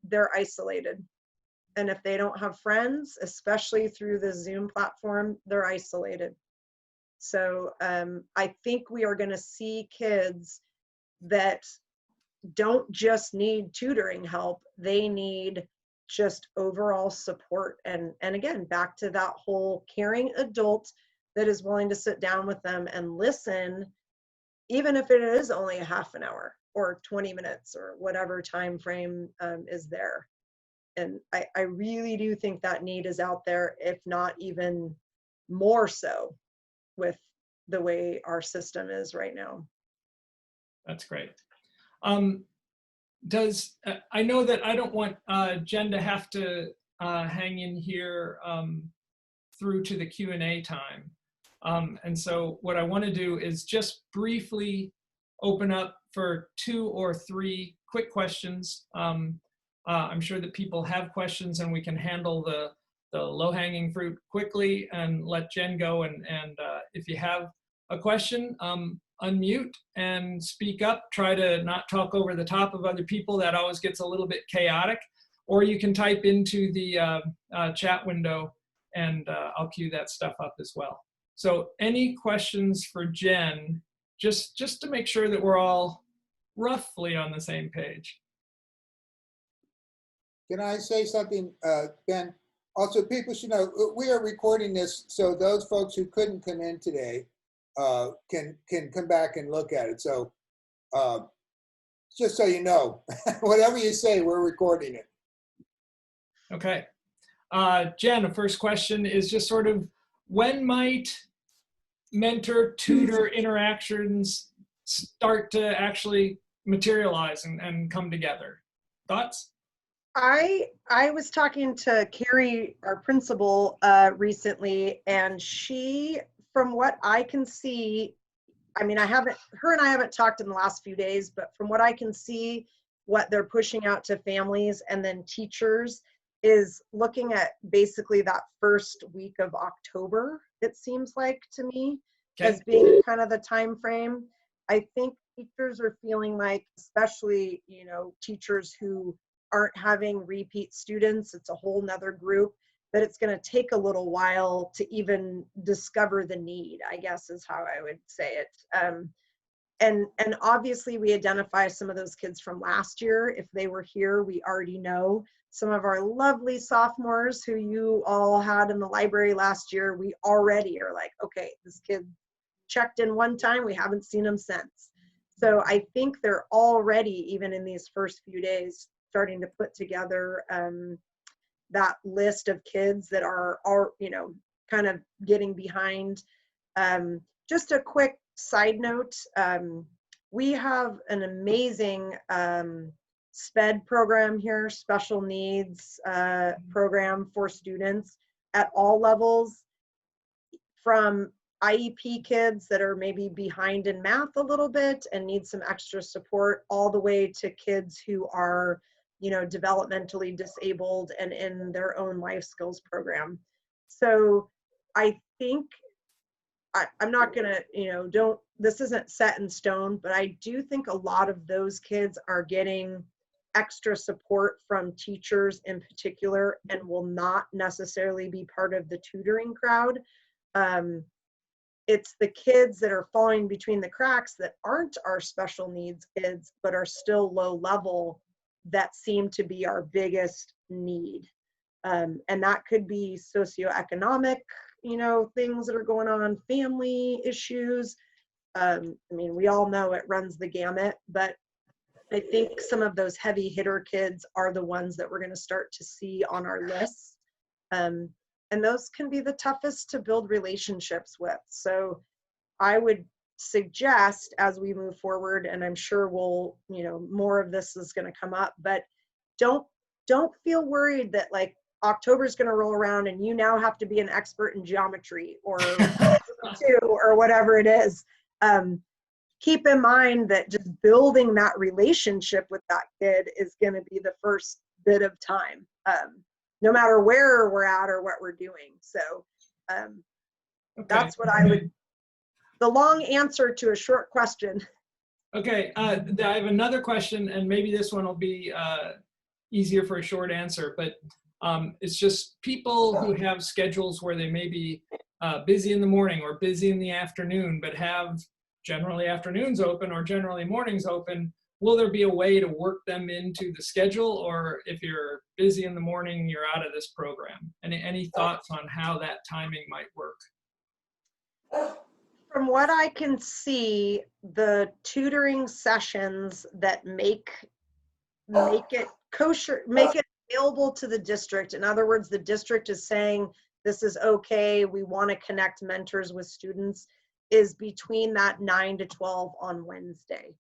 they're isolated. And if they don't have friends, especially through the Zoom platform, they're isolated. So I think we are going to see kids that don't just need tutoring help, they need just overall support. And again, back to that whole caring adult that is willing to sit down with them and listen, even if it is only a half an hour or 20 minutes or whatever time frame is there. And I really do think that need is out there, if not even more so with the way our system is right now. That's great. I know that I don't want Jen to have to hang in here through to the Q&A time. And so what I want to do is just briefly open up for 2 or 3 quick questions. I'm sure that people have questions and we can handle the low-hanging fruit quickly and let Jen go. And if you have a question, unmute and speak up. Try to not talk over the top of other people. That always gets a little bit chaotic. Or you can type into the chat window and I'll cue that stuff up as well. So any questions for Jen, just to make sure that we're all roughly on the same page. Can I say something, Ben? Also, people should know, we are recording this so those folks who couldn't come in today can come back and look at it. So just so you know, whatever you say, we're recording it. Okay. Jen, the first question is just sort of, when might mentor-tutor interactions start to actually materialize and come together? Thoughts? I was talking to Carrie, our principal, recently, and she, from what I can see, I mean, her and I haven't talked in the last few days, but from what I can see, what they're pushing out to families and then teachers is looking at basically that first week of October, it seems like to me, as being kind of the time frame. I think teachers are feeling like, especially, you know, teachers who aren't having repeat students, it's a whole nother group, that it's going to take a little while to even discover the need, I guess is how I would say it. And obviously we identify some of those kids from last year. If they were here, we already know. Some of our lovely sophomores who you all had in the library last year, we already are like, okay, this kid checked in one time, we haven't seen him since. So I think they're already, even in these first few days, starting to put together that list of kids that are, you know, kind of getting behind. Just a quick side note, we have an amazing SPED program here, special needs program for students at all levels, from IEP kids that are maybe behind in math a little bit and need some extra support, all the way to kids who are, you know, developmentally disabled and in their own life skills program. So I think, I'm not gonna, you know, this isn't set in stone, but I do think a lot of those kids are getting extra support from teachers in particular and will not necessarily be part of the tutoring crowd. It's the kids that are falling between the cracks that aren't our special needs kids, but are still low level, that seem to be our biggest need. And that could be socioeconomic, you know, things that are going on, family issues. I mean, we all know it runs the gamut, but I think some of those heavy hitter kids are the ones that we're going to start to see on our list. And those can be the toughest to build relationships with. So I would suggest, as we move forward, and I'm sure we'll, you know, more of this is going to come up, but don't feel worried that like October is going to roll around and you now have to be an expert in geometry or or whatever it is. Keep in mind that just building that relationship with that kid is going to be the first bit of time, no matter where we're at or what we're doing. So Okay. That's what I would, the long answer to a short question. Okay, I have another question, and maybe this one will be easier for a short answer, but it's just people who have schedules where they may be busy in the morning or busy in the afternoon, but have generally afternoons open or generally mornings open. Will there be a way to work them into the schedule, or if you're busy in the morning, you're out of this program? Any thoughts on how that timing might work? From what I can see, the tutoring sessions that make it kosher, make it available to the district. In other words, the district is saying, this is okay, we want to connect mentors with students, is between that 9 to 12 on Wednesday.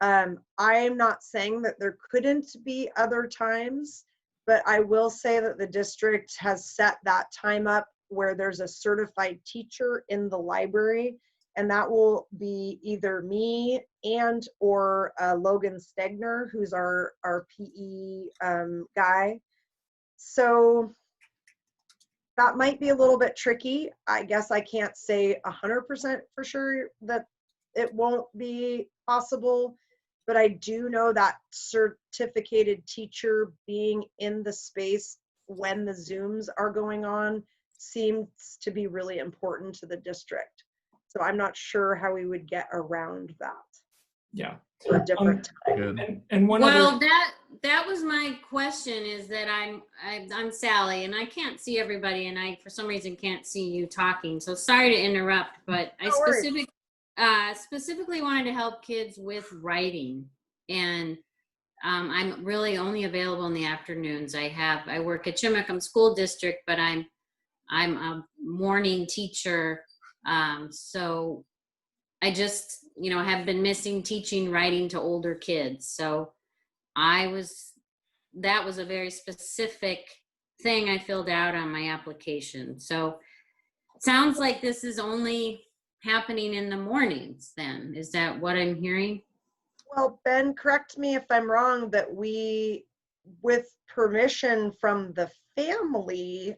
I'm not saying that there couldn't be other times, but I will say that the district has set that time up where there's a certified teacher in the library, and that will be either me and or Logan Stegner, who's our PE guy. So that might be a little bit tricky. I guess I can't say 100% for sure that it won't be possible, but I do know that certificated teacher being in the space when the Zooms are going on seems to be really important to the district. So I'm not sure how we would get around that. Yeah. For a different time. Good. And one Well, other, that was my question, is that I'm Sally and I can't see everybody, and I for some reason can't see you talking. So sorry to interrupt, but No worries. I specifically wanted to help kids with writing, and I'm really only available in the afternoons. I work at Chimacum School District, but I'm a morning teacher, so I just, have been missing teaching writing to older kids. So that was a very specific thing I filled out on my application. So it sounds like this is only happening in the mornings then. Is that what I'm hearing? Well, Ben, correct me if I'm wrong, that we, with permission from the family,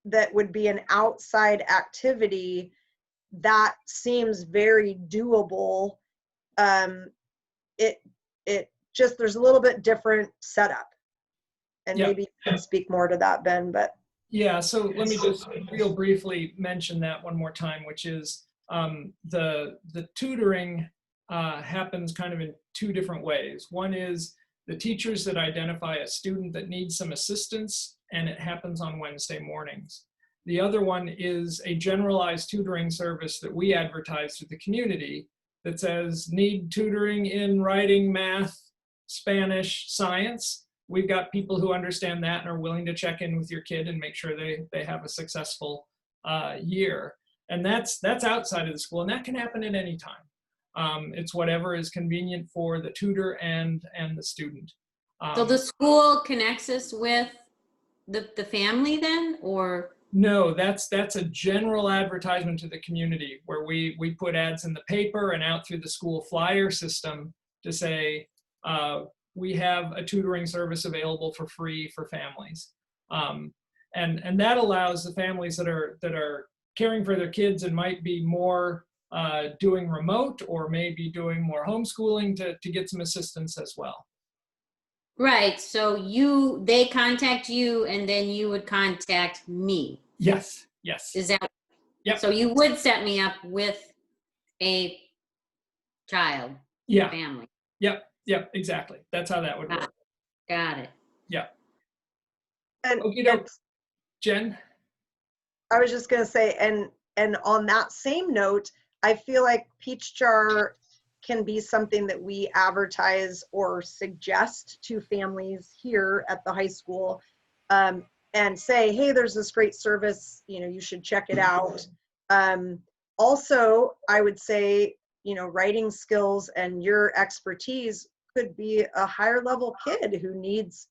that would be an outside activity, that seems very doable. It just, there's a little bit different setup. And Yeah. maybe you can speak more to that, Ben, but. yeah, so let me just real briefly mention that one more time, which is the tutoring happens kind of in two different ways. One is the teachers that identify a student that needs some assistance, and it happens on Wednesday mornings. The other one is a generalized tutoring service that we advertise to the community that says, need tutoring in writing, math, Spanish, science. We've got people who understand that and are willing to check in with your kid and make sure they have a successful year. And that's outside of the school, and that can happen at any time. It's whatever is convenient for the tutor and the student. So the school connects us with the family then, or? No, that's a general advertisement to the community where we put ads in the paper and out through the school flyer system to say, we have a tutoring service available for free for families. And that allows the families that are caring for their kids and might be more doing remote or maybe doing more homeschooling to get some assistance as well. Right, so they contact you and then you would contact me. Yes. Is that? Yep. So you would set me up with a child, Yeah. family. Yep, exactly. That's how that would work. Got it. Yeah. And Okie doke. Jen? I was just gonna say, and on that same note, I feel like Peach Jar can be something that we advertise or suggest to families here at the high school, and say, hey, there's this great service, you should check it out. Also, I would say, writing skills and your expertise could be a higher level kid who needs,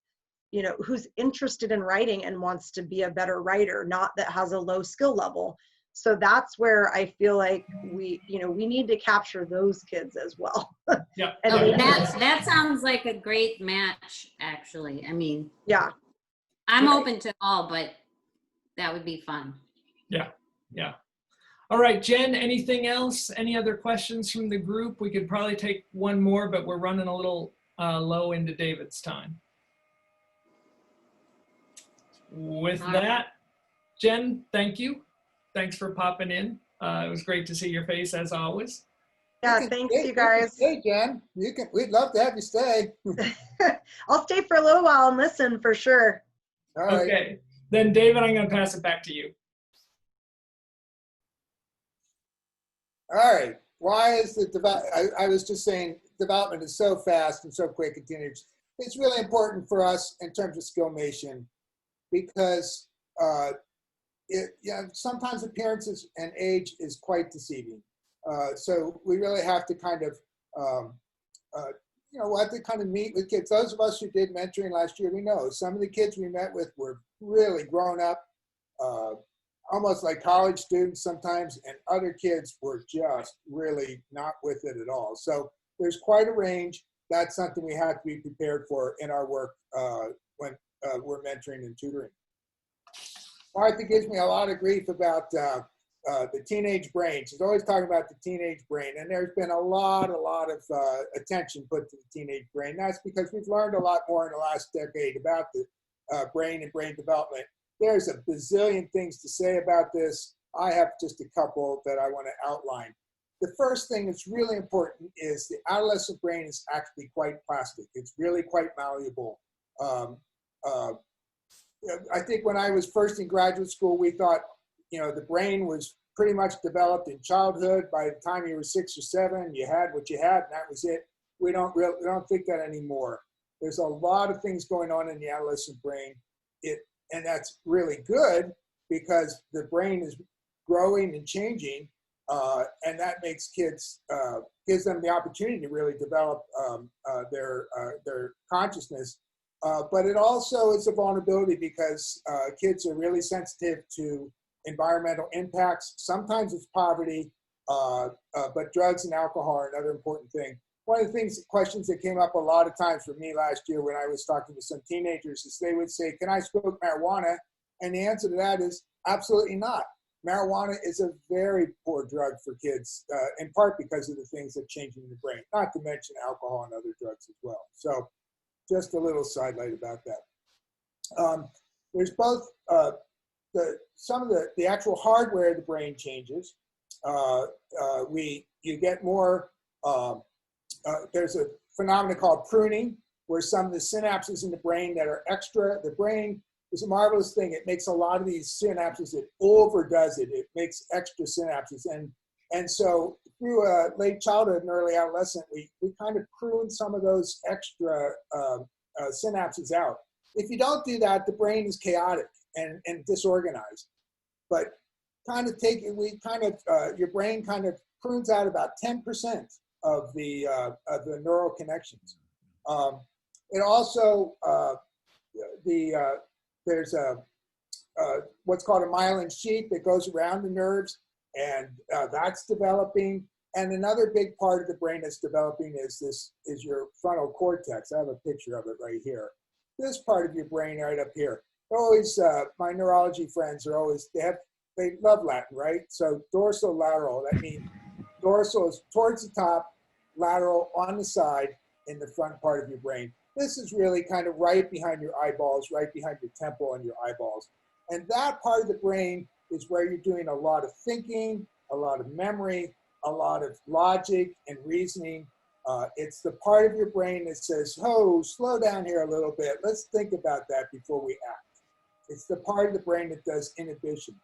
who's interested in writing and wants to be a better writer, not that has a low skill level. So that's where I feel like we need to capture those kids as well. Yeah. And That sounds like a great match, actually. I mean, yeah. I'm open to all, but that would be fun. Yeah. All right, Jen, anything else? Any other questions from the group? We could probably take one more, but we're running a little low into David's time. With All right. that, Jen, thank you. Thanks for popping in. It was great to see your face as always. Yeah, can thanks, stay- you guys. Hey, Jen, we'd love to have you stay. I'll stay for a little while and listen for sure. All right. Okay, then David, I'm going to pass it back to you. All right. Why is I was just saying development is so fast and so quick in teenagers. It's really important for us in terms of Skillmation because sometimes appearances and age is quite deceiving. So we really have to kind of, we'll have to kind of meet with kids. Those of us who did mentoring last year, we know some of the kids we met with were really grown up, almost like college students sometimes, and other kids were just really not with it at all. So there's quite a range. That's something we have to be prepared for in our work when we're mentoring and tutoring. Martha gives me a lot of grief about the teenage brain. She's always talking about the teenage brain, and there's been a lot of attention put to the teenage brain. That's because we've learned a lot more in the last decade about the brain and brain development. There's a bazillion things to say about this. I have just a couple that I want to outline. The first thing that's really important is the adolescent brain is actually quite plastic. It's really quite malleable. I think when I was first in graduate school, we thought, the brain was pretty much developed in childhood. By the time you were 6 or 7, you had what you had, and that was it. We don't think that anymore. There's a lot of things going on in the adolescent brain. And that's really good because the brain is growing and changing, and that makes kids, gives them the opportunity to really develop their consciousness. But it also is a vulnerability because kids are really sensitive to environmental impacts. Sometimes it's poverty, but drugs and alcohol are another important thing. One of the questions that came up a lot of times for me last year when I was talking to some teenagers is they would say, can I smoke marijuana? And the answer to that is absolutely not. Marijuana is a very poor drug for kids, in part because of the things that change in the brain, not to mention alcohol and other drugs as well. So just a little sidelight about that. There's both some of the actual hardware of the brain changes. You get more, there's a phenomenon called pruning, where some of the synapses in the brain that are extra, the brain is a marvelous thing. It makes a lot of these synapses, it overdoes it. It makes extra synapses. And so through late childhood and early adolescent, we kind of prune some of those extra synapses out. If you don't do that, the brain is chaotic and disorganized. But your brain kind of prunes out about 10% of the neural connections. It also, there's what's called a myelin sheath that goes around the nerves, and that's developing. And another big part of the brain that's developing is your frontal cortex. I have a picture of it right here. This part of your brain right up here. Always, my neurology friends are always, they love Latin, right? So dorsolateral, that means dorsal is towards the top, lateral on the side in the front part of your brain. This is really kind of right behind your eyeballs, right behind your temple and your eyeballs. And that part of the brain is where you're doing a lot of thinking, a lot of memory, a lot of logic and reasoning. It's the part of your brain that says, oh, slow down here a little bit. Let's think about that before we act. It's the part of the brain that does inhibition.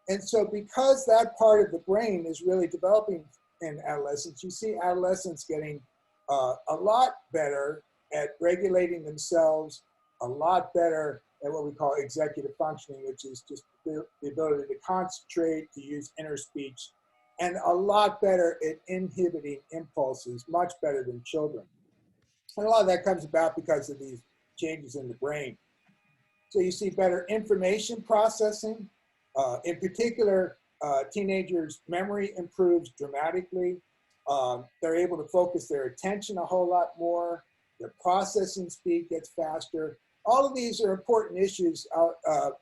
And so because that part of the brain is really developing in adolescence, you see adolescents getting a lot better at regulating themselves, a lot better at what we call executive functioning, which is just the ability to concentrate, to use inner speech, and a lot better at inhibiting impulses, much better than children. And a lot of that comes about because of these changes in the brain. So you see better information processing. In particular, teenagers' memory improves dramatically. They're able to focus their attention a whole lot more. Their processing speed gets faster. All of these are important issues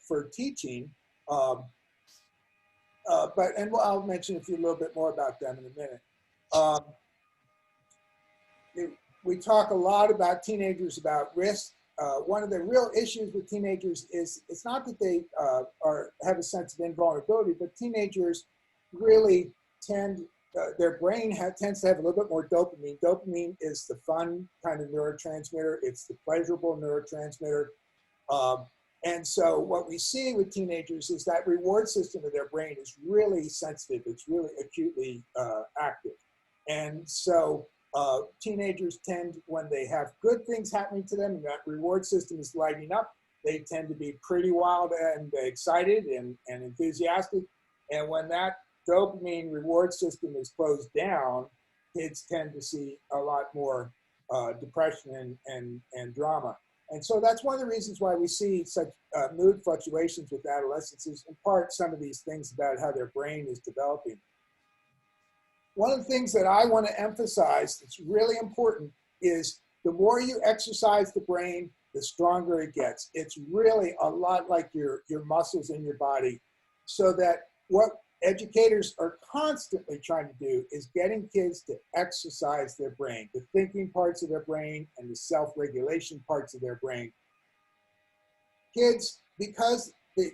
for teaching. I'll mention a little bit more about them in a minute. We talk a lot about teenagers, about risk one of the real issues with teenagers is it's not that they have a sense of invulnerability, but teenagers really their brain tends to have a little bit more dopamine. Dopamine is the fun kind of neurotransmitter. It's the pleasurable neurotransmitter. And so what we see with teenagers is that reward system of their brain is really sensitive. It's really acutely active. And so teenagers tend, when they have good things happening to them and that reward system is lighting up, they tend to be pretty wild and excited and enthusiastic. And when that dopamine reward system is closed down, kids tend to see a lot more depression and drama. And so that's one of the reasons why we see such mood fluctuations with adolescents is in part some of these things about how their brain is developing. One of the things that I want to emphasize that's really important is the more you exercise the brain, the stronger it gets. It's really a lot like your muscles in your body. So that what educators are constantly trying to do is getting kids to exercise their brain, the thinking parts of their brain and the self-regulation parts of their brain. Kids, because the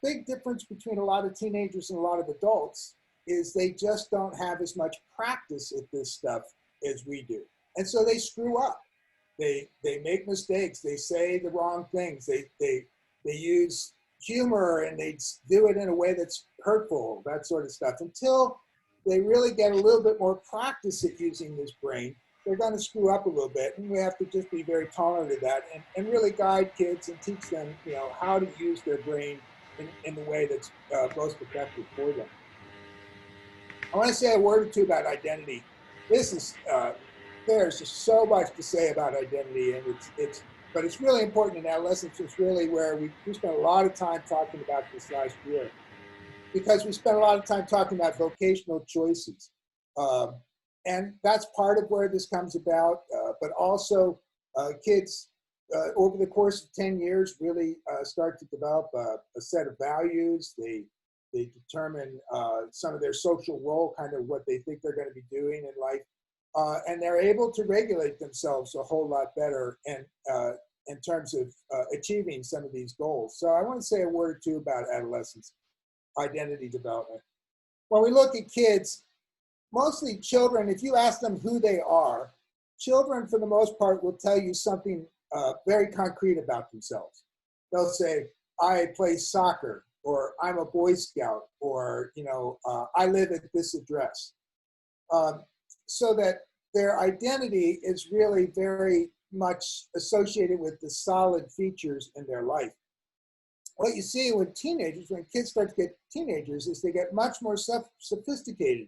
big difference between a lot of teenagers and a lot of adults is they just don't have as much practice at this stuff as we do. And so they screw up. They make mistakes. They say the wrong things. They use humor and they do it in a way that's hurtful, that sort of stuff. Until they really get a little bit more practice at using this brain, they're going to screw up a little bit. And we have to just be very tolerant of that and really guide kids and teach them, how to use their brain in the way that's most effective for them. I want to say a word or two about identity. This is, there's just so much to say about identity, and but it's really important in adolescence. It's really where we spent a lot of time talking about this last year, because we spent a lot of time talking about vocational choices. And that's part of where this comes about, but also kids over the course of 10 years really start to develop a set of values. They determine some of their social role, kind of what they think they're going to be doing in life. And they're able to regulate themselves a whole lot better and in terms of achieving some of these goals. So I want to say a word or two about adolescence identity development. When we look at kids, mostly children, if you ask them who they are, children for the most part will tell you something very concrete about themselves. They'll say, I play soccer, or I'm a Boy Scout, or I live at this address. So that their identity is really very much associated with the solid features in their life. What you see with teenagers, when kids start to get teenagers, is they get much more sophisticated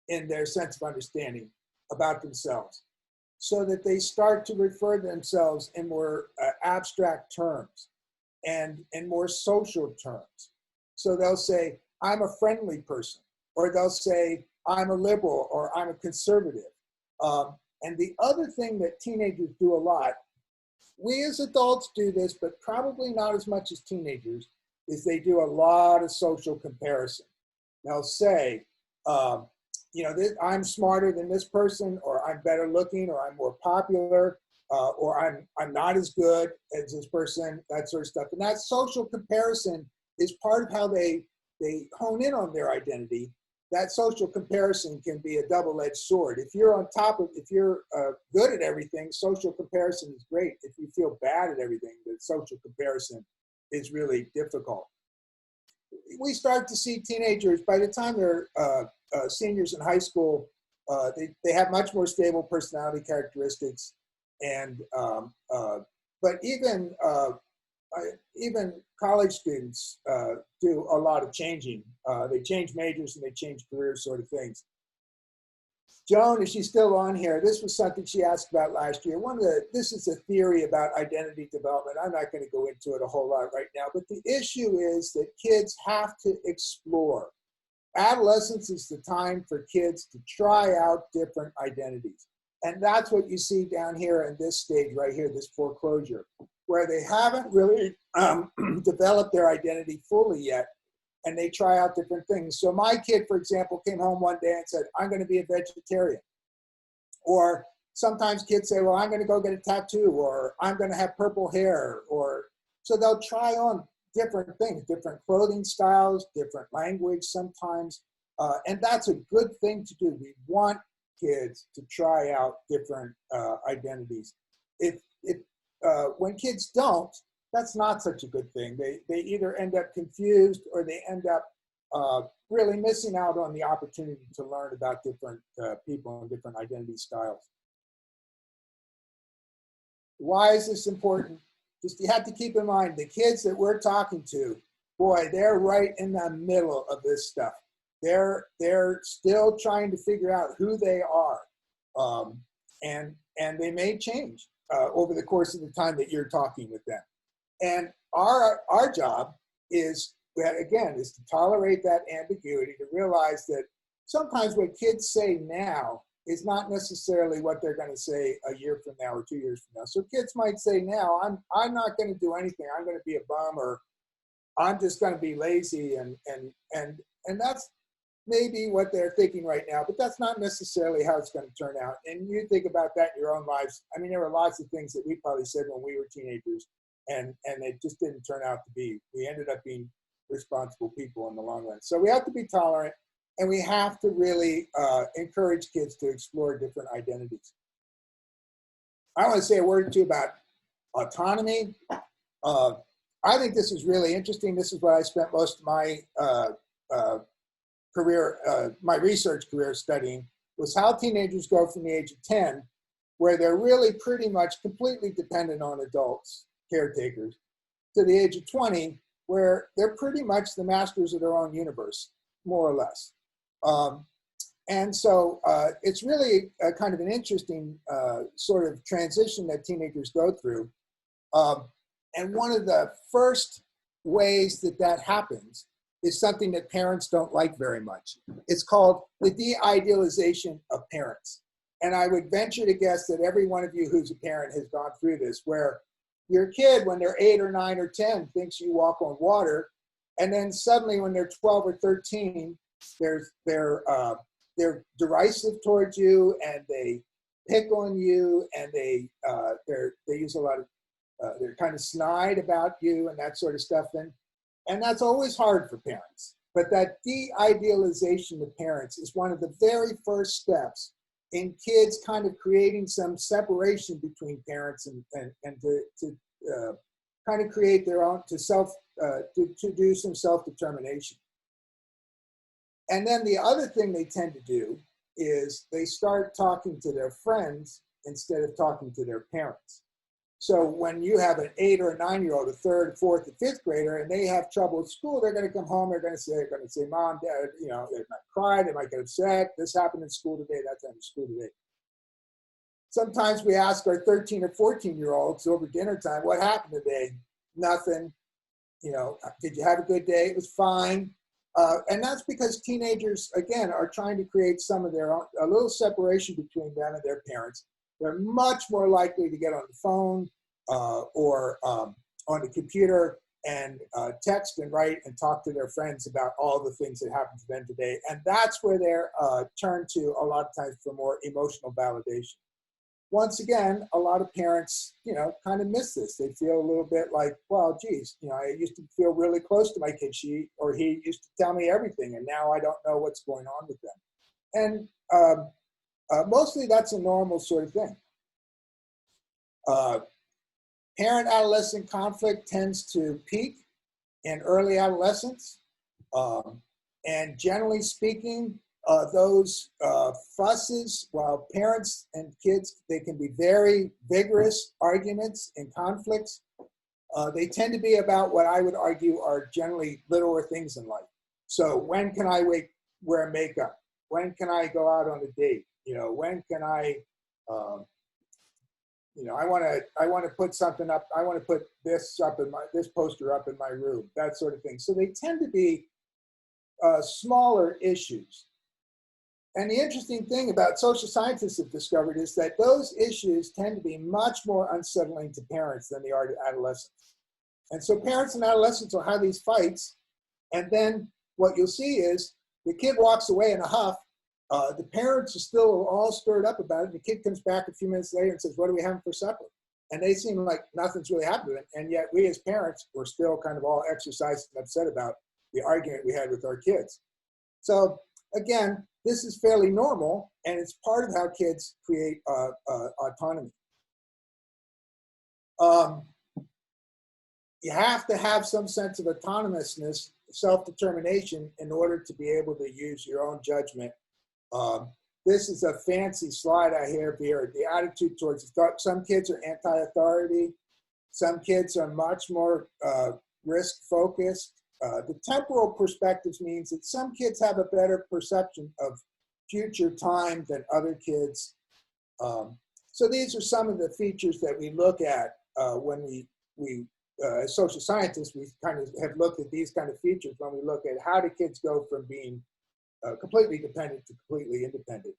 in their sense of understanding about themselves, so that they start to refer to themselves in more abstract terms and in more social terms. So they'll say, I'm a friendly person, or they'll say, I'm a liberal, or I'm a conservative. And the other thing that teenagers do a lot, we as adults do this, but probably not as much as teenagers, is they do a lot of social comparison. They'll say, I'm smarter than this person, or I'm better looking, or I'm more popular, or I'm not as good as this person, that sort of stuff. And that social comparison is part of how they hone in on their identity. That social comparison can be a double-edged sword. If you're if you're good at everything, social comparison is great. If you feel bad at everything, the social comparison is really difficult. We start to see teenagers, by the time they're seniors in high school, they have much more stable personality characteristics. And, but even college students do a lot of changing. They change majors and they change careers, sort of things. Joan, is she still on here? This was something she asked about last year. This is a theory about identity development. I'm not going to go into it a whole lot right now, but the issue is that kids have to explore. Adolescence is the time for kids to try out different identities. And that's what you see down here in this stage right here, this foreclosure, where they haven't really developed their identity fully yet, and they try out different things. So my kid, for example, came home one day and said, I'm going to be a vegetarian. Or sometimes kids say, well, I'm going to go get a tattoo, or I'm going to have purple hair, or so they'll try on different things, different clothing styles, different language sometimes. And that's a good thing to do. We want kids to try out different identities. When kids don't, that's not such a good thing. They either end up confused or they end up really missing out on the opportunity to learn about different people and different identity styles. Why is this important? Just you have to keep in mind, the kids that we're talking to, boy, they're right in the middle of this stuff. They're still trying to figure out who they are. And they may change over the course of the time that you're talking with them. And our job is, again, is to tolerate that ambiguity, to realize that sometimes what kids say now is not necessarily what they're going to say a year from now or 2 years from now. So kids might say now, I'm not going to do anything. I'm going to be a bum, or I'm just going to be lazy, and that's maybe what they're thinking right now, but that's not necessarily how it's going to turn out. And you think about that in your own lives. I mean, there were lots of things that we probably said when we were teenagers, and it just didn't turn out to be. We ended up being responsible people in the long run. So we have to be tolerant, and we have to really encourage kids to explore different identities. I want to say a word or two about autonomy. I think this is really interesting. This is what I spent most of my my research career studying, was how teenagers go from the age of 10, where they're really pretty much completely dependent on adults, caretakers, to the age of 20, where they're pretty much the masters of their own universe, more or less. And so it's really a kind of an interesting sort of transition that teenagers go through. And one of the first ways that that happens is something that parents don't like very much. It's called the de-idealization of parents. And I would venture to guess that every one of you who's a parent has gone through this, where your kid, when they're 8 or 9 or 10, thinks you walk on water. And then suddenly when they're 12 or 13, they're derisive towards you, and they pick on you, and they use a lot of, they're kind of snide about you and that sort of stuff. And that's always hard for parents. But that de-idealization of parents is one of the very first steps in kids kind of creating some separation between parents and to kind of create their own, to do some self-determination. And then the other thing they tend to do is they start talking to their friends instead of talking to their parents. So when you have an 8 or a 9-year-old, a 3rd, 4th, or 5th grader, and they have trouble at school, they're going to come home, they're going to say, Mom, Dad, you know, they might cry, they might get upset. This happened in school today, that happened in school today. Sometimes we ask our 13 or 14-year-olds over dinner time, what happened today? Nothing. You know, did you have a good day? It was fine. And that's because teenagers, again, are trying to create some of their own, a little separation between them and their parents. They're much more likely to get on the phone or on the computer and text and write and talk to their friends about all the things that happened to them today. And that's where they're turned to a lot of times for more emotional validation. Once again, a lot of parents, you know, kind of miss this. They feel a little bit like, well, geez, you know, I used to feel really close to my kid. She or he used to tell me everything, and now I don't know what's going on with them. And mostly that's a normal sort of thing. Parent-adolescent conflict tends to peak in early adolescence. And generally speaking, those fusses, while parents and kids, they can be very vigorous arguments and conflicts. They tend to be about what I would argue are generally littler things in life. So when can I wear makeup? When can I go out on a date? You know, when can I, you know, I want to put something up. I want to put this poster up in my room, that sort of thing. So they tend to be smaller issues. And the interesting thing about social scientists have discovered is that those issues tend to be much more unsettling to parents than they are to adolescents. And so parents and adolescents will have these fights, and then what you'll see is the kid walks away in a huff, the parents are still all stirred up about it. The kid comes back a few minutes later and says, what are we having for supper? And they seem like nothing's really happened to them. And yet we as parents were still kind of all exercised and upset about the argument we had with our kids. So again, this is fairly normal, and it's part of how kids create autonomy. You have to have some sense of autonomousness, self-determination, in order to be able to use your own judgment. This is a fancy slide I have here. The attitude towards some kids are anti-authority. Some kids are much more risk-focused. The temporal perspectives means that some kids have a better perception of future time than other kids. So these are some of the features that we look at when we as social scientists, we kind of have looked at these kind of features when we look at how do kids go from being completely dependent to completely independent.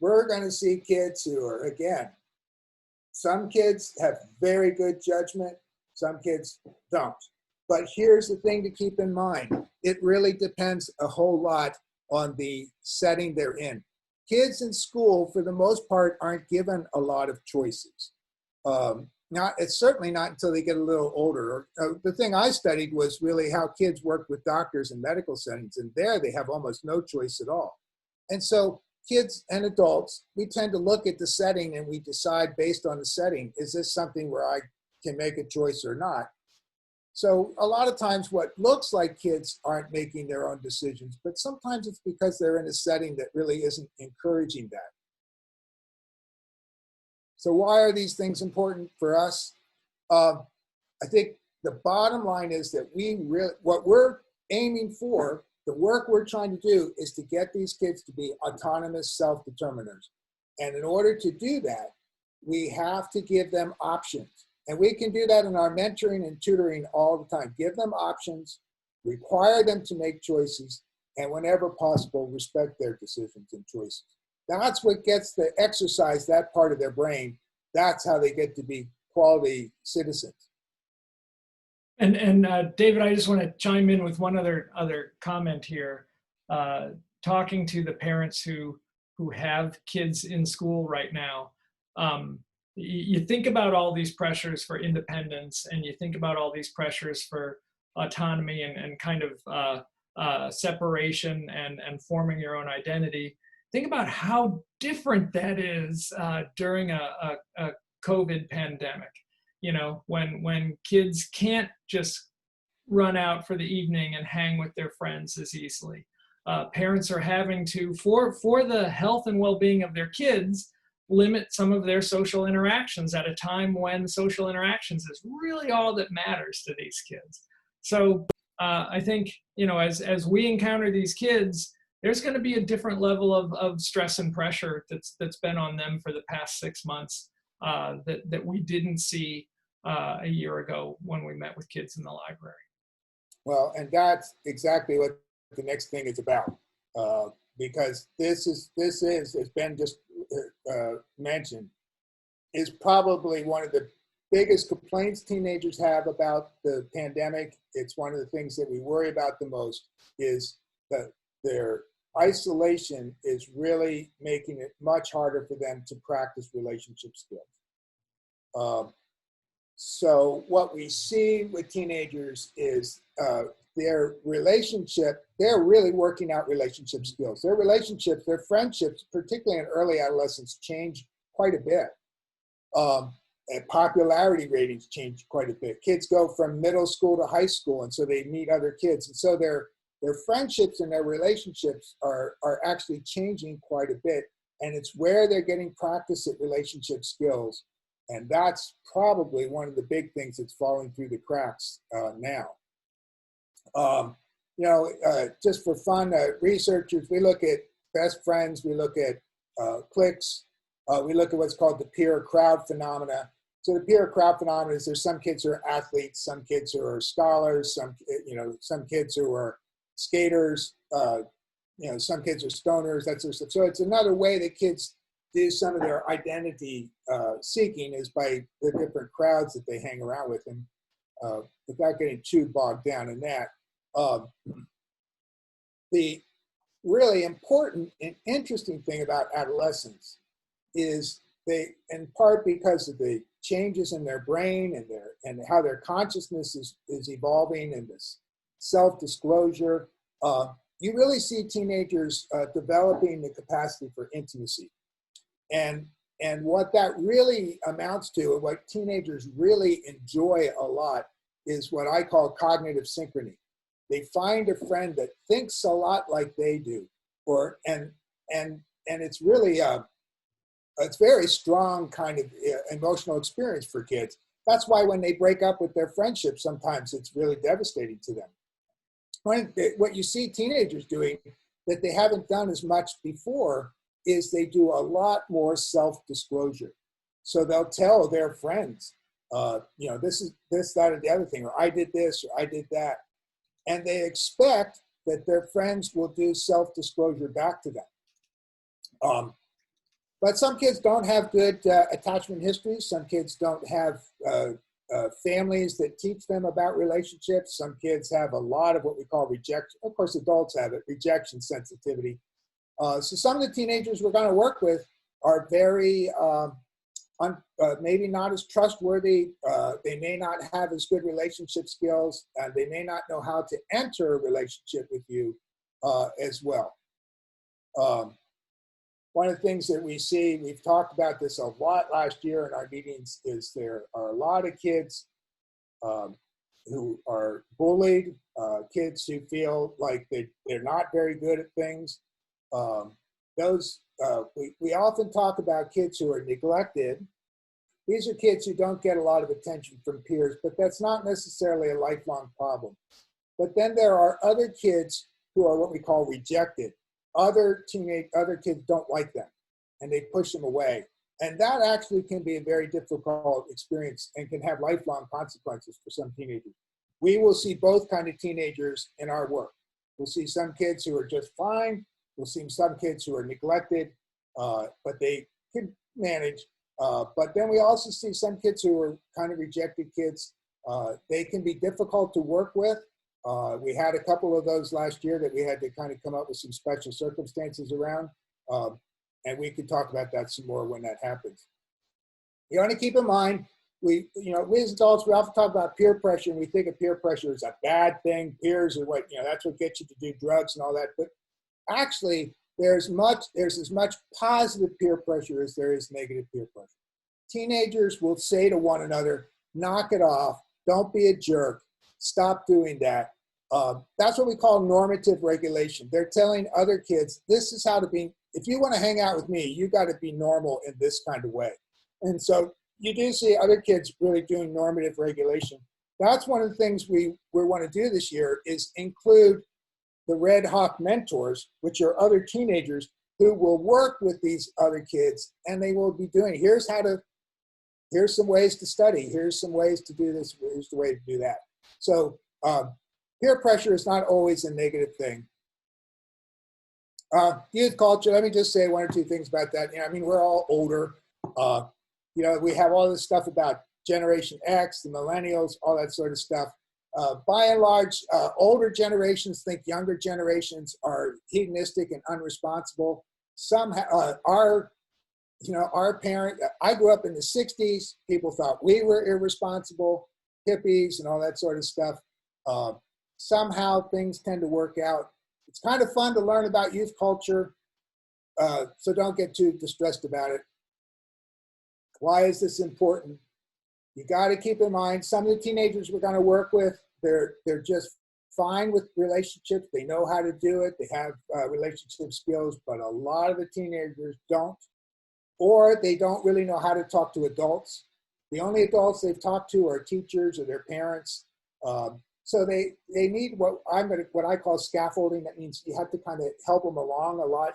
We're going to see kids who are, again, some kids have very good judgment, some kids don't. But here's the thing to keep in mind. It really depends a whole lot on the setting they're in. Kids in school, for the most part, aren't given a lot of choices. It's certainly not until they get a little older. The thing I studied was really how kids work with doctors in medical settings, and there they have almost no choice at all. And so kids and adults, we tend to look at the setting and we decide based on the setting, is this something where I can make a choice or not? So a lot of times what looks like kids aren't making their own decisions, but sometimes it's because they're in a setting that really isn't encouraging that. So why are these things important for us? I think the bottom line is that what we're aiming for, the work we're trying to do, is to get these kids to be autonomous self-determiners. And in order to do that, we have to give them options. And we can do that in our mentoring and tutoring all the time. Give them options, require them to make choices, and whenever possible, respect their decisions and choices. That's what gets to exercise that part of their brain. That's how they get to be quality citizens. And David, I just want to chime in with one other comment here. Talking to the parents who have kids in school right now, you think about all these pressures for independence, and you think about all these pressures for autonomy and kind of separation and forming your own identity. Think about how different that is during a COVID pandemic. You know, when kids can't just run out for the evening and hang with their friends as easily. Parents are having to, for the health and well-being of their kids, limit some of their social interactions at a time when social interactions is really all that matters to these kids. So I think, you know, as we encounter these kids, there's going to be a different level of stress and pressure that's been on them for the past 6 months that we didn't see a year ago when we met with kids in the library. Well, and that's exactly what the next thing is about, because this is, as Ben just mentioned, is probably one of the biggest complaints teenagers have about the pandemic. It's one of the things that we worry about the most, is that their isolation is really making it much harder for them to practice relationship skills. So what we see with teenagers is their relationship, they're really working out relationship skills. Their relationships, their friendships, particularly in early adolescence, change quite a bit. And popularity ratings change quite a bit. Kids go from middle school to high school, and so they meet other kids. And so their friendships and their relationships are actually changing quite a bit. And it's where they're getting practice at relationship skills. And that's probably one of the big things that's falling through the cracks now. Just for fun, researchers, we look at best friends, we look at cliques, we look at what's called the peer crowd phenomena. So the peer crowd phenomena is there's some kids who are athletes, some kids who are scholars, some kids who are skaters, some kids are stoners, that sort of stuff. So it's another way that kids do some of their identity seeking, is by the different crowds that they hang around with, and without getting too bogged down in that. Um, the really important and interesting thing about adolescents is they, in part because of the changes in their brain and how their consciousness is evolving and this self-disclosure, you really see teenagers developing the capacity for intimacy. And what that really amounts to, and what teenagers really enjoy a lot, is what I call cognitive synchrony. They find a friend that thinks a lot like they do, and it's really it's very strong kind of emotional experience for kids. That's why when they break up with their friendships, sometimes it's really devastating to them. What you see teenagers doing that they haven't done as much before is they do a lot more self-disclosure. So they'll tell their friends, this is this, that, or the other thing, or I did this, or I did that. And they expect that their friends will do self-disclosure back to them. But some kids don't have good attachment histories. Some kids don't have families that teach them about relationships. Some kids have a lot of what we call rejection. Of course, adults have it, rejection sensitivity. So some of the teenagers we're going to work with are very, maybe not as trustworthy. They may not have as good relationship skills, and they may not know how to enter a relationship with you as well. One of the things that we see, we've talked about this a lot last year in our meetings, is there are a lot of kids who are bullied, kids who feel like they're not very good at things. We often talk about kids who are neglected. These are kids who don't get a lot of attention from peers, but that's not necessarily a lifelong problem. But then there are other kids who are what we call rejected. Other kids don't like them, and they push them away. And that actually can be a very difficult experience and can have lifelong consequences for some teenagers. We will see both kind of teenagers in our work. We'll see some kids who are just fine. We'll see some kids who are neglected, but they can manage. But then we also see some kids who are kind of rejected kids. They can be difficult to work with. We had a couple of those last year that we had to kind of come up with some special circumstances around. And we could talk about that some more when that happens. You want to keep in mind, we as adults, we often talk about peer pressure, and we think of peer pressure as a bad thing. Peers are what, that's what gets you to do drugs and all that. But actually, there's as much positive peer pressure as there is negative peer pressure. Teenagers will say to one another, knock it off, don't be a jerk, stop doing that. That's what we call normative regulation. They're telling other kids, this is how to be, if you want to hang out with me, you got to be normal in this kind of way. And so you do see other kids really doing normative regulation. That's one of the things we want to do this year, is include the Red Hawk mentors, which are other teenagers who will work with these other kids, and they will be doing, here's some ways to study, here's some ways to do this, here's the way to do that. So peer pressure is not always a negative thing. Youth culture, let me just say one or two things about that. We're all older. We have all this stuff about Generation X, the millennials, all that sort of stuff. By and large, older generations think younger generations are hedonistic and unresponsible. Our parent, I grew up in the 60s. People thought we were irresponsible, hippies and all that sort of stuff. Somehow things tend to work out. It's kind of fun to learn about youth culture, so don't get too distressed about it. Why is this important? You got to keep in mind, some of the teenagers we're going to work with, they're just fine with relationships. They know how to do it. They have relationship skills, but a lot of the teenagers don't, or they don't really know how to talk to adults. The only adults they've talked to are teachers or their parents. So they need what I call scaffolding. That means you have to kind of help them along a lot.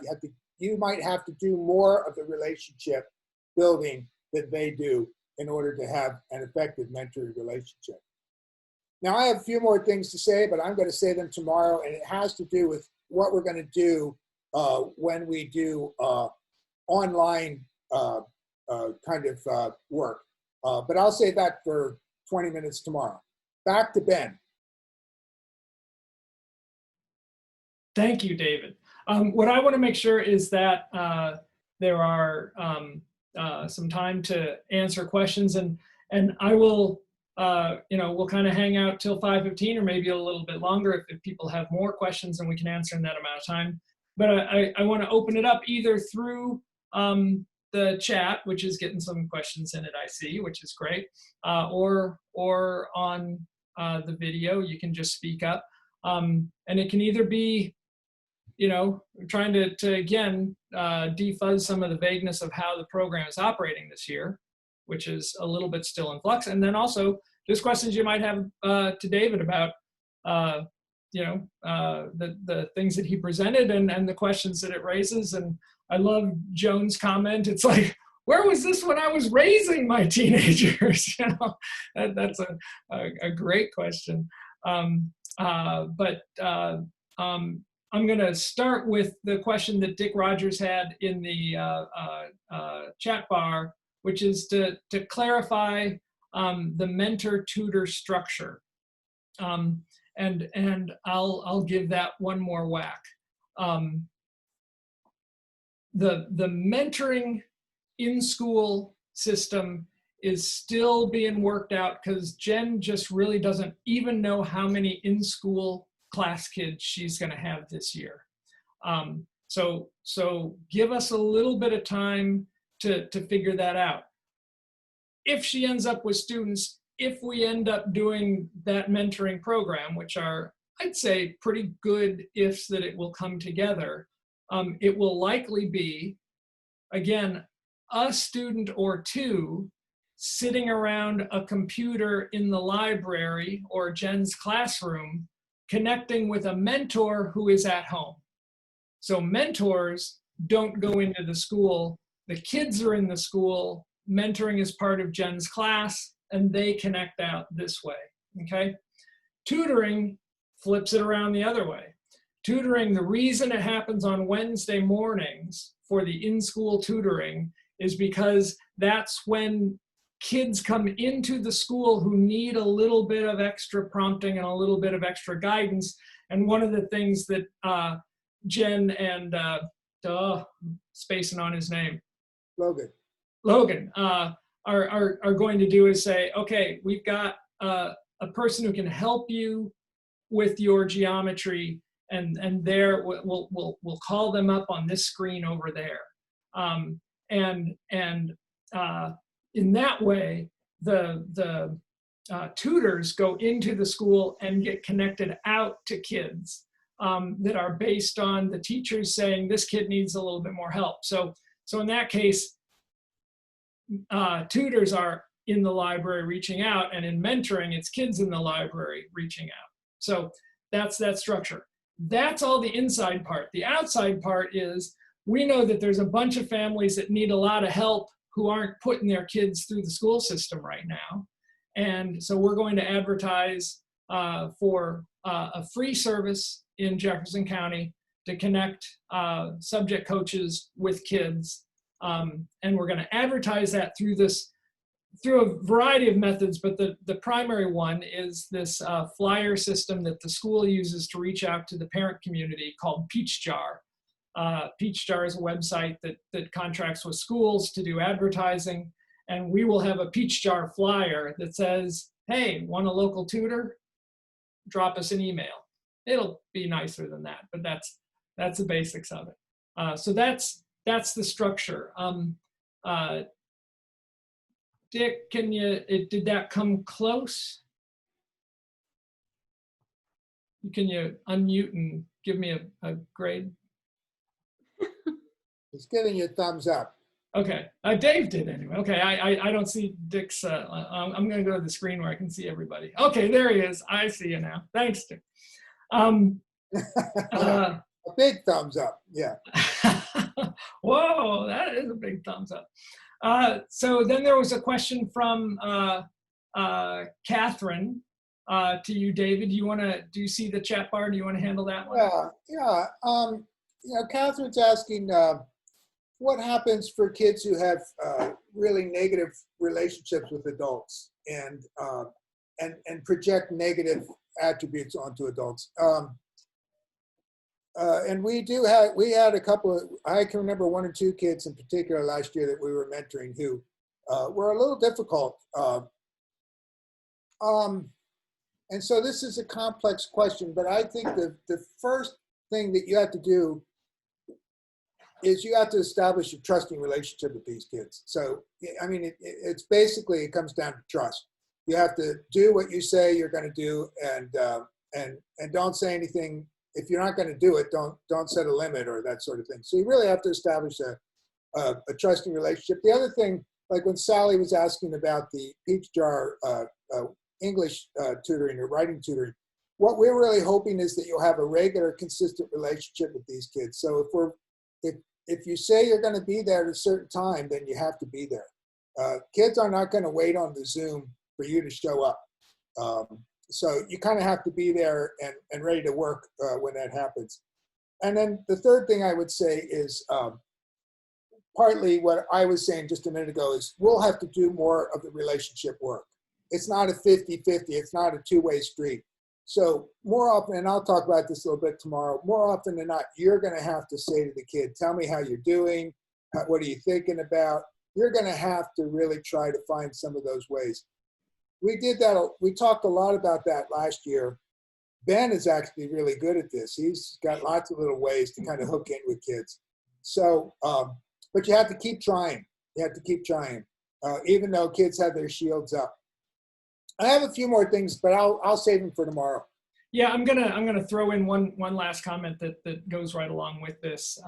You might have to do more of the relationship building than they do in order to have an effective mentoring relationship. Now, I have a few more things to say, but I'm going to say them tomorrow, and it has to do with what we're going to do when we do online kind of work. But I'll say that for 20 minutes tomorrow. Back to Ben. Thank you, David. What I want to make sure is that there are some time to answer questions, and I will, we'll kind of hang out till 5:15 or maybe a little bit longer if people have more questions, and we can answer in that amount of time. But I want to open it up either through the chat, which is getting some questions in it, I see, which is great, or on the video. You can just speak up, and it can either be, trying to again, defuzz some of the vagueness of how the program is operating this year, which is a little bit still in flux. And then also just questions you might have to David about, the things that he presented and the questions that it raises. And I love Joan's comment. It's like, where was this when I was raising my teenagers? That's a great question. I'm going to start with the question that Dick Rogers had in the chat bar, which is to clarify the mentor-tutor structure. And I'll give that one more whack. The mentoring in-school system is still being worked out because Jen just really doesn't even know how many in-school class kids she's going to have this year. So give us a little bit of time to figure that out. If she ends up with students, if we end up doing that mentoring program, which are, I'd say, pretty good ifs that it will come together, it will likely be, again, a student or two sitting around a computer in the library or Jen's classroom, connecting with a mentor who is at home. So mentors don't go into the school. The kids are in the school. Mentoring is part of Jen's class, and they connect out this way, okay? Tutoring flips it around the other way. Tutoring, the reason it happens on Wednesday mornings for the in-school tutoring is because that's when kids come into the school who need a little bit of extra prompting and a little bit of extra guidance. And one of the things that Jen and, spacing on his name, Logan are going to do is say, okay, we've got a person who can help you with your geometry, and there we'll call them up on this screen over there. In that way, the tutors go into the school and get connected out to kids that are based on the teachers saying this kid needs a little bit more help. So in that case, tutors are in the library reaching out, and in mentoring, it's kids in the library reaching out. So that's that structure. That's all the inside part. The outside part is we know that there's a bunch of families that need a lot of help who aren't putting their kids through the school system right now. And so we're going to advertise for a free service in Jefferson County to connect subject coaches with kids. And we're going to advertise that through a variety of methods, but the primary one is this flyer system that the school uses to reach out to the parent community called Peach Jar. Peach Jar is a website that contracts with schools to do advertising, and we will have a Peach Jar flyer that says, hey, want a local tutor? Drop us an email. It'll be nicer than that, but that's the basics of it. So that's the structure. Dick, did that come close? Can you unmute and give me a grade? It's giving you a thumbs up. Okay, Dave did anyway. Okay, I don't see Dick's, I'm gonna go to the screen where I can see everybody. Okay, there he is. I see you now. Thanks, Dick. A big thumbs up, yeah. Whoa, that is a big thumbs up. So then there was a question from Catherine to you, David. Do you see the chat bar? Do you want to handle that one? Yeah. Catherine's asking, what happens for kids who have really negative relationships with adults and project negative attributes onto adults? And we had a couple of, I can remember one or two kids in particular last year that we were mentoring who were a little difficult. And so this is a complex question, but I think the first thing that you have to do is you have to establish a trusting relationship with these kids. So, I mean, it's basically, it comes down to trust. You have to do what you say you're going to do, and don't say anything. If you're not going to do it, don't set a limit or that sort of thing. So you really have to establish a trusting relationship. The other thing, like when Sally was asking about the Peach Jar English tutoring or writing tutoring, what we're really hoping is that you'll have a regular, consistent relationship with these kids. So if you say you're going to be there at a certain time, then you have to be there. Kids are not going to wait on the Zoom for you to show up. So you kind of have to be there and ready to work when that happens. And then the third thing I would say is partly what I was saying just a minute ago is we'll have to do more of the relationship work. It's not a 50-50. It's not a two-way street. So more often, and I'll talk about this a little bit tomorrow, more often than not, you're going to have to say to the kid, tell me how you're doing. What are you thinking about? You're going to have to really try to find some of those ways. We did that. We talked a lot about that last year. Ben is actually really good at this. He's got lots of little ways to kind of hook in with kids. So, but you have to keep trying. You have to keep trying, even though kids have their shields up. I have a few more things, but I'll save them for tomorrow. Yeah, I'm gonna throw in one last comment that goes right along with this,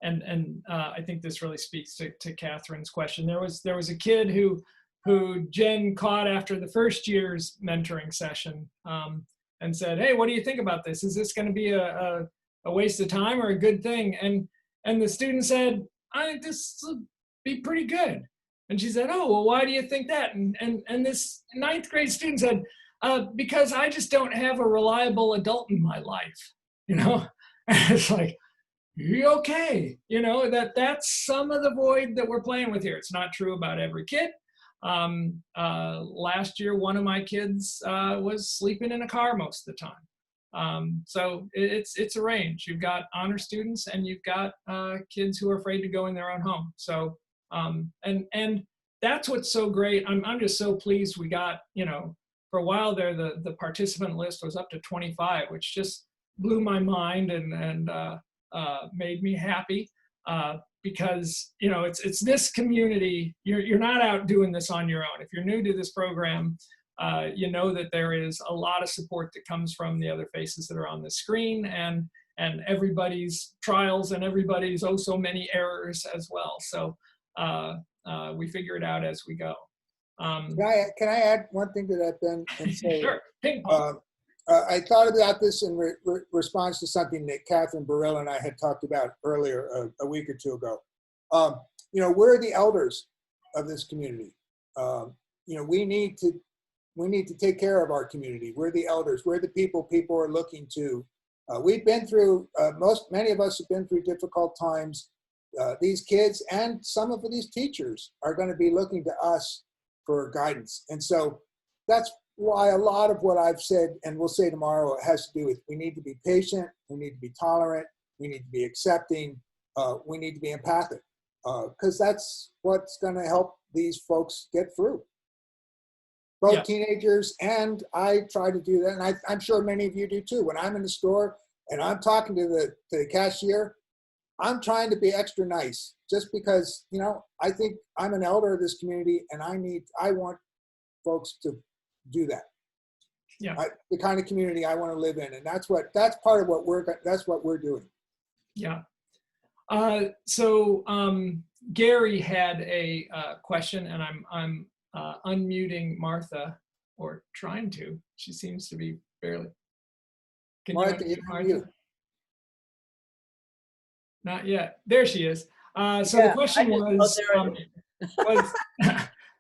and I think this really speaks to Catherine's question. There was a kid who Jen caught after the first year's mentoring session, and said, "Hey, what do you think about this? Is this going to be a waste of time or a good thing?" And the student said, "I think this will be pretty good." And she said, "Oh, well, why do you think that?" And this ninth grade student said, "Because I just don't have a reliable adult in my life." You know, and it's like, okay, you know, that's some of the void that we're playing with here. It's not true about every kid. Last year, one of my kids was sleeping in a car most of the time. So it's a range. You've got honor students and you've got kids who are afraid to go in their own home. So and that's what's so great. I'm just so pleased we got, you know, for a while there the participant list was up to 25, which just blew my mind and made me happy. Because, you know, it's this community. You're not out doing this on your own. If you're new to this program, you know that there is a lot of support that comes from the other faces that are on the screen and everybody's trials and everybody's oh so many errors as well. So we figure it out as we go. Can I add one thing to that, Ben? And say, sure. Ping pong. I thought about this in response to something that Catherine Burrell and I had talked about earlier a week or two ago. You know, we're the elders of this community. You know, we need to take care of our community. We're the elders. We're the people are looking to. We've been through, many of us have been through difficult times. These kids and some of these teachers are going to be looking to us for guidance. And so that's why a lot of what I've said and we'll say tomorrow has to do with we need to be patient, we need to be tolerant, we need to be accepting, we need to be empathic, because that's what's going to help these folks get through. Both teenagers, and I try to do that, and I'm sure many of you do too. When I'm in the store and I'm talking to the cashier, I'm trying to be extra nice just because, you know, I think I'm an elder of this community and I want folks to do that. Yeah. The kind of community I want to live in. And that's part of what we're doing. Yeah. So Gary had a question and I'm unmuting Martha or trying to. She seems to be barely. Can Martha, you you unmute can Martha? Not yet. There she is. So the question was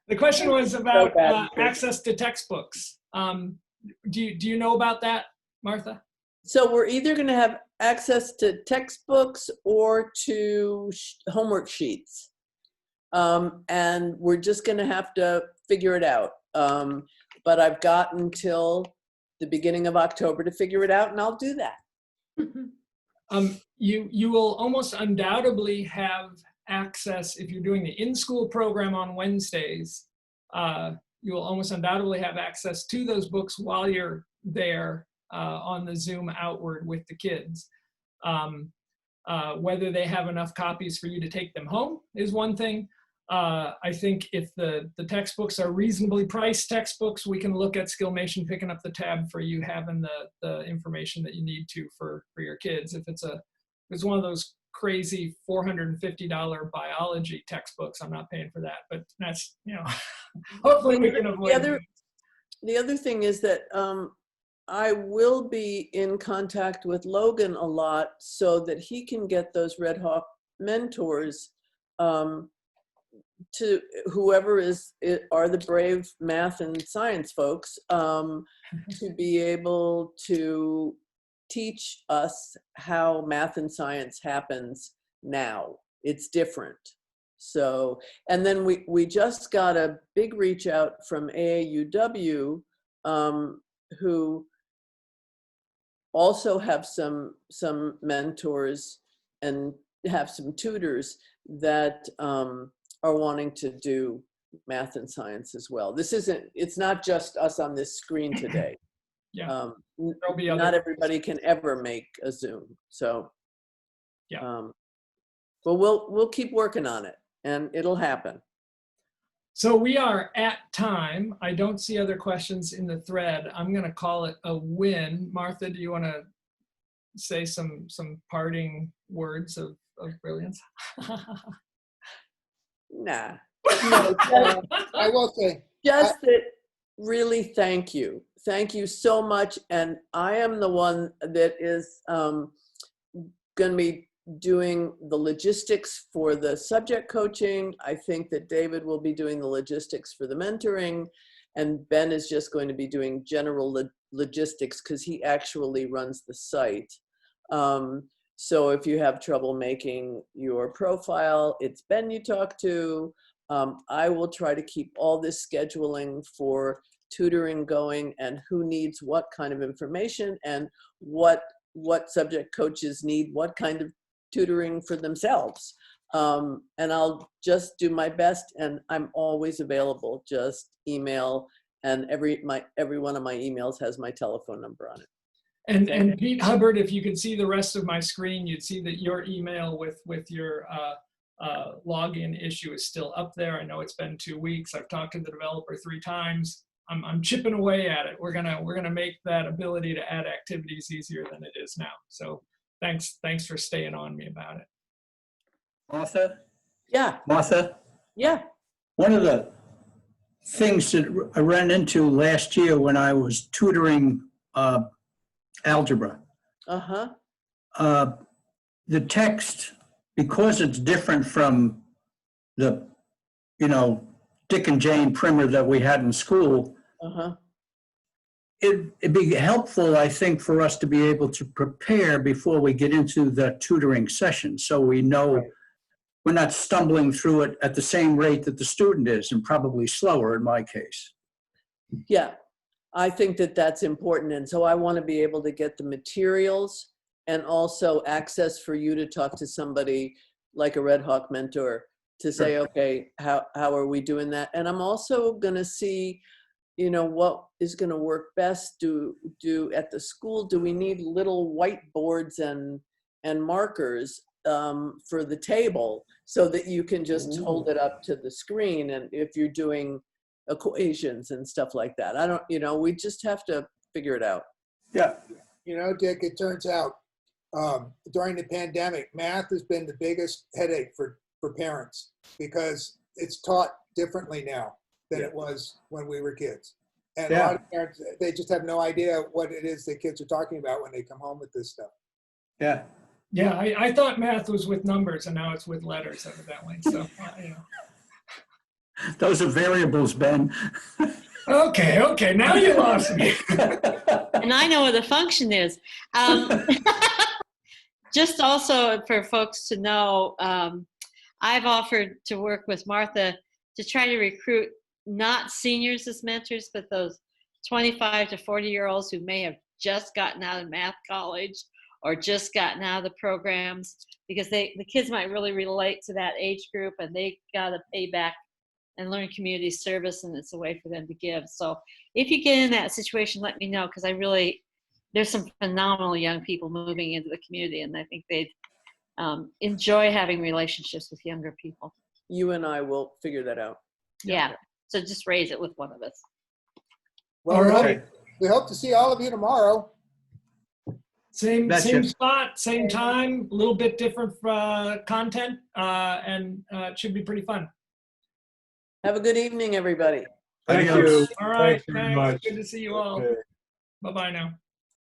the question was about access to textbooks. Do you know about that, Martha? So we're either going to have access to textbooks or to homework sheets. And we're just going to have to figure it out. But I've got until the beginning of October to figure it out, and I'll do that. You will almost undoubtedly have access, if you're doing the in-school program on Wednesdays, you will almost undoubtedly have access to those books while you're there on the Zoom outward with the kids. Whether they have enough copies for you to take them home is one thing. I think if the textbooks are reasonably priced textbooks, we can look at Skillmation picking up the tab for you having the information that you need to for your kids. If it's one of those crazy $450 biology textbooks, I'm not paying for that, but that's, hopefully we can avoid it. The other thing is that I will be in contact with Logan a lot so that he can get those Red Hawk mentors to whoever are the brave math and science folks to be able to teach us how math and science happens now. It's different. So, and then we just got a big reach out from AAUW who also have some mentors and have some tutors that are wanting to do math and science as well. It's not just us on this screen today. Yeah. Not everybody can ever make a Zoom. So, yeah. But we'll keep working on it and it'll happen. So we are at time. I don't see other questions in the thread. I'm going to call it a win. Martha, do you want to say some parting words of brilliance? Nah. No, I will say, Just that really thank you. Thank you so much. And I am the one that is going to be doing the logistics for the subject coaching. I think that David will be doing the logistics for the mentoring, and Ben is just going to be doing general logistics because he actually runs the site. So if you have trouble making your profile, it's Ben you talk to. I will try to keep all this scheduling for tutoring going and who needs what kind of information and what subject coaches need, what kind of tutoring for themselves. And I'll just do my best, and I'm always available. Just email, and every one of my emails has my telephone number on it. And Pete Hubbard, if you could see the rest of my screen, you'd see that your email with your login issue is still up there. I know it's been 2 weeks. I've talked to the developer 3 times. I'm chipping away at it. We're gonna make that ability to add activities easier than it is now. So thanks for staying on me about it. Martha? Yeah. Martha? Yeah. One of the things that I ran into last year when I was tutoring algebra, the text, because it's different from the, Dick and Jane primer that we had in school, it'd be helpful, I think, for us to be able to prepare before we get into the tutoring session, so we know we're not stumbling through it at the same rate that the student is, and probably slower in my case. Yeah, I think that that's important. And so I want to be able to get the materials and also access for you to talk to somebody like a Red Hawk mentor to say, okay, how are we doing that? And I'm also going to see, what is going to work best do at the school. Do we need little whiteboards and markers for the table so that you can just hold it up to the screen? And if you're doing equations and stuff like that, I don't, we just have to figure it out. Yeah. Dick, it turns out during the pandemic, math has been the biggest headache for parents because it's taught differently now than it was when we were kids. And a lot of parents, they just have no idea what it is that kids are talking about when they come home with this stuff. Yeah. Yeah, I thought math was with numbers, and now it's with letters, evidently. So, Those are variables, Ben. Okay, now you lost me. And I know what the function is. Just also for folks to know, I've offered to work with Martha to try to recruit not seniors as mentors, but those 25 to 40-year-olds who may have just gotten out of math college or just gotten out of the programs, because the kids might really relate to that age group, and they got to pay back and learn community service, and it's a way for them to give. So if you get in that situation, let me know, because there's some phenomenal young people moving into the community, and I think they'd enjoy having relationships with younger people. You and I will figure that out. Yeah. So just raise it with one of us. Well, All we hope- right. we hope to see all of you tomorrow. Same Betcha. spot, same time, a little bit different content, and it should be pretty fun. Have a good evening, everybody. Thank Adios. you. All right, Thanks very thanks. much. Good to see you all. Okay. Bye-bye now.